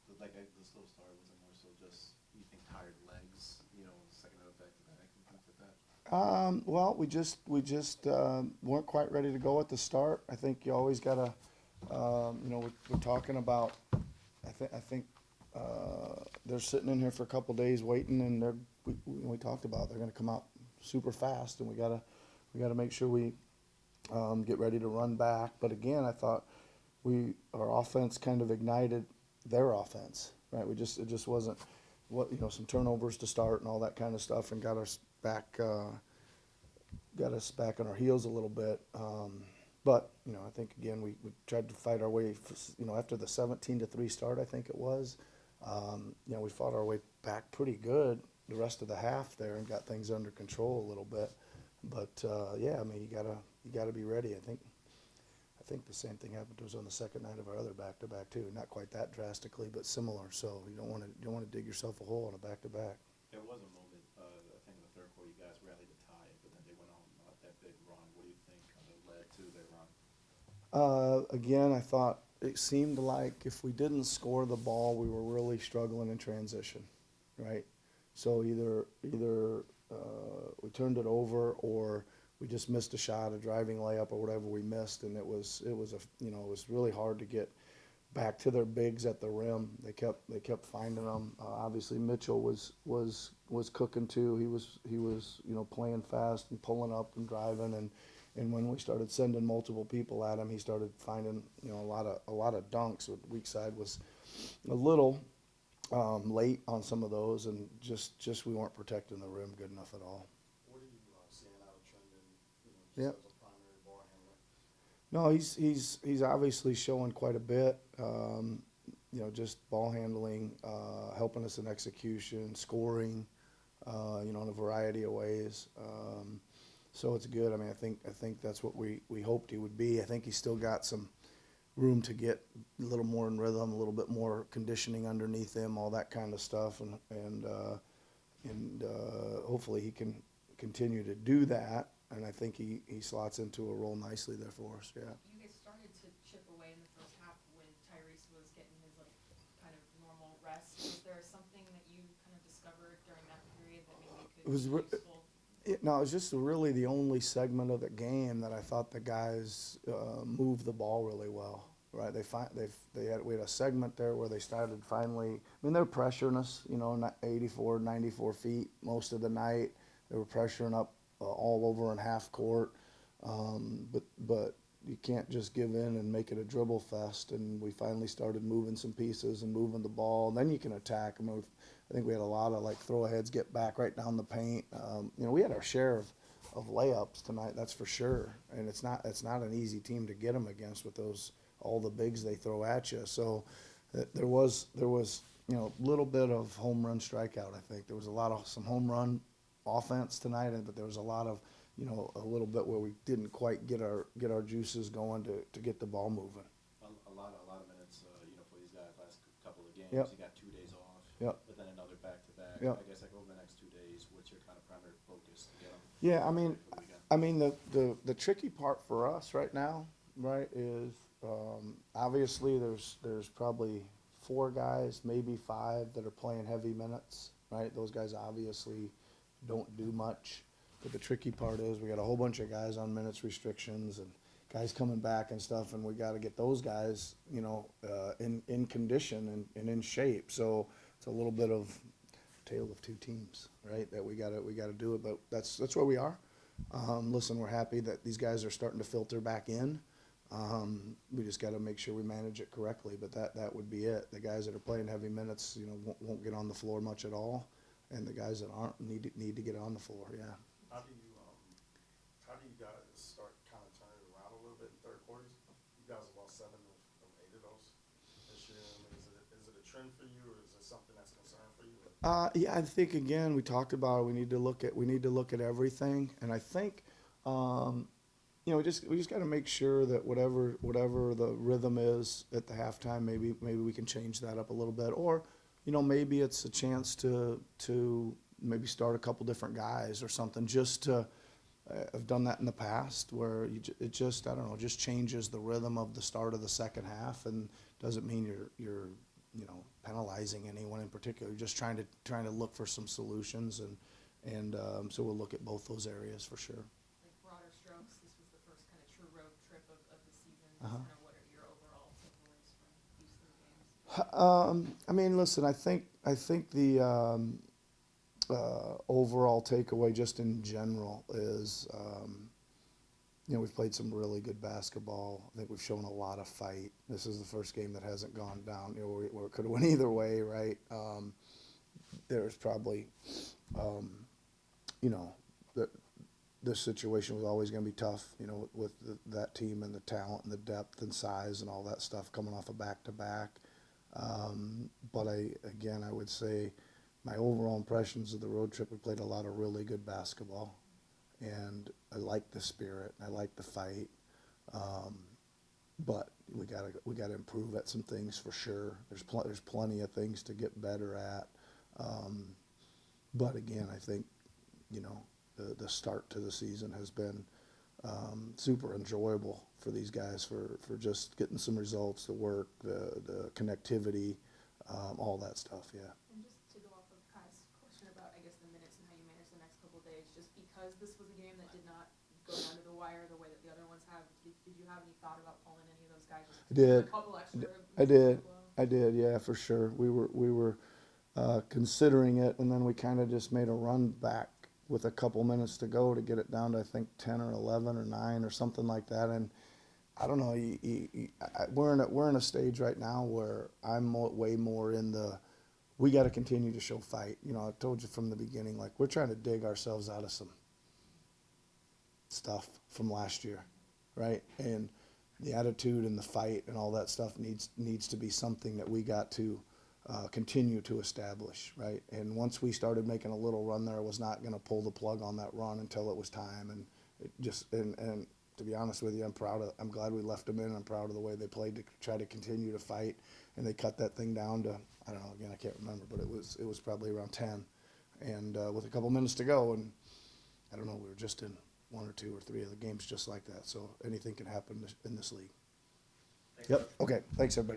the slow start, was it more so just you think tired legs, second out back to back and things like that? Well, we just weren't quite ready to go at the start. I think you always gotta, we're talking about. I think they're sitting in here for a couple days waiting, and we talked about they're gonna come out super fast, and we gotta make sure we get ready to run back. But again, I thought our offense kind of ignited their offense, right? It just wasn't some turnovers to start and all that kind of stuff, and got us back on our heels a little bit. But I think again we tried to fight our way. After the 17-3 start, I think it was. We fought our way back pretty good the rest of the half there and got things under control a little bit. But yeah, I mean you gotta be ready. I think the same thing happened to us on the second night of our other back-to-back too. Not quite that drastically, but similar. So you don't want to dig yourself a hole on a back-to-back. There was a moment, I think in the third quarter, you guys rallied to tie it, but then they went on that big run. What do you think kind of led to their run? Again, I thought it seemed like if we didn't score the ball, we were really struggling in transition, right? So either we turned it over or we just missed a shot, a driving layup or whatever we missed, and it was really hard to get back to their bigs at the rim. They kept finding them. Obviously Mitchell was cooking too. He was playing fast and pulling up and driving, and when we started sending multiple people at him, he started finding a lot of dunks. The weak side was a little late on some of those, and just we weren't protecting the rim good enough at all. What are you seeing out of Trendon, just Yeah. as a primary ball handler? No, he's obviously showing quite a bit. Just ball handling, helping us in execution, scoring, in a variety of ways. So it's good. I mean, I think that's what we hoped he would be. I think he's still got some room to get a little more in rhythm, a little bit more conditioning underneath him, all that kind of stuff, and hopefully he can continue to do that. And I think he slots into a role nicely there for us. Yeah. You guys started to chip away in the first half when Tyrese was getting his kind of normal rest. Was there something that you kind of discovered during that period that maybe It was. could be useful? No, it was just really the only segment of the game that I thought the guys moved the ball really well. Right, we had a segment there where they started finally. I mean, they're pressuring us, 84, 94 feet most of the night. They were pressuring up all over in half court, but you can't just give in and make it a dribble fest. And we finally started moving some pieces and moving the ball, and then you can attack. I think we had a lot of throw aheads, get back right down the paint. We had our share of layups tonight, that's for sure. And it's not an easy team to get them against with all the bigs they throw at you. So there was a little bit of home run strikeout. I think there was some home run offense tonight, but there was a lot of a little bit where we didn't quite get our juices going to get the ball moving. A lot of minutes, for these guys last couple of games. Yep. You got 2 days off, Yep. but then another back-to-back. Yep. I guess over the next 2 days, what's your kind of primary focus to get them? Yeah, For the weekend? the tricky part for us right now, right, is obviously there's probably 4 guys, maybe 5 that are playing heavy minutes, right? Those guys obviously don't do much. But the tricky part is we got a whole bunch of guys on minutes restrictions and guys coming back and stuff, and we got to get those guys, in condition and in shape. So it's a little bit of tale of two teams, right? That we got to do it, but that's where we are. Listen, we're happy that these guys are starting to filter back in. We just got to make sure we manage it correctly, but that would be it. The guys that are playing heavy minutes, won't get on the floor much at all, and the guys that aren't need to get on the floor. Yeah. How do you guys start kind of turning it around a little bit in third quarters? You guys have lost 7 of 8 of those this year. I mean, is it a trend for you, or is it something that's a concern for you? Yeah, I think again we talked about it. We need to look at everything, and I think we just got to make sure that whatever the rhythm is at the halftime, maybe we can change that up a little bit, or maybe it's a chance to maybe start a couple different guys or something. Just to I've done that in the past where it just I don't know, just changes the rhythm of the start of the second half, and doesn't mean you're penalizing anyone in particular, just trying to look for some solutions, and so we'll look at both those areas for sure. Like broader strokes, this was the first kind of true road trip of the season. Just Uh-huh. kind of what are your overall takeaways from these 3 games? I mean, listen, I think the overall takeaway just in general is, we've played some really good basketball. I think we've shown a lot of fight. This is the first game that hasn't gone down, where it could have went either way, right? There's probably, this situation was always going to be tough, with that team and the talent and the depth and size and all that stuff coming off a back-to-back. But I would say my overall impressions of the road trip, we played a lot of really good basketball, and I like the spirit, I like the fight, but we gotta improve at some things for sure. There's plenty of things to get better at, but again, I think the start to the season has been super enjoyable for these guys for just getting some results, the work, the connectivity, all that stuff. Yeah. And just to go off of Kai's question about, I guess, the minutes and how you manage the next couple of days, just because this was a game that did not go down to the wire the way that the other ones have, did you have any thought about pulling any of those guys? I did. A couple extra I did. minutes as well? I did. Yeah, for sure. We were considering it, and then we kind of just made a run back with a couple minutes to go to get it down to, I think, 10 or 11 or 9 or something like that. And I don't know. We're in a stage right now where I'm way more in the. We got to continue to show fight. I told you from the beginning, like, we're trying to dig ourselves out of some stuff from last year, right? And the attitude and the fight and all that stuff needs to be something that we got to continue to establish, right? And once we started making a little run there, I was not going to pull the plug on that run until it was time. And it just and to be honest with you, I'm glad we left them in. I'm proud of the way they played to try to continue to fight, and they cut that thing down to, I don't know, again, I can't remember, but it was probably around 10, and with a couple minutes to go, and I don't know, we were just in 1 or 2 or 3 of the games just like that. So anything can happen in this league. Yep. Okay. Thanks, everybody.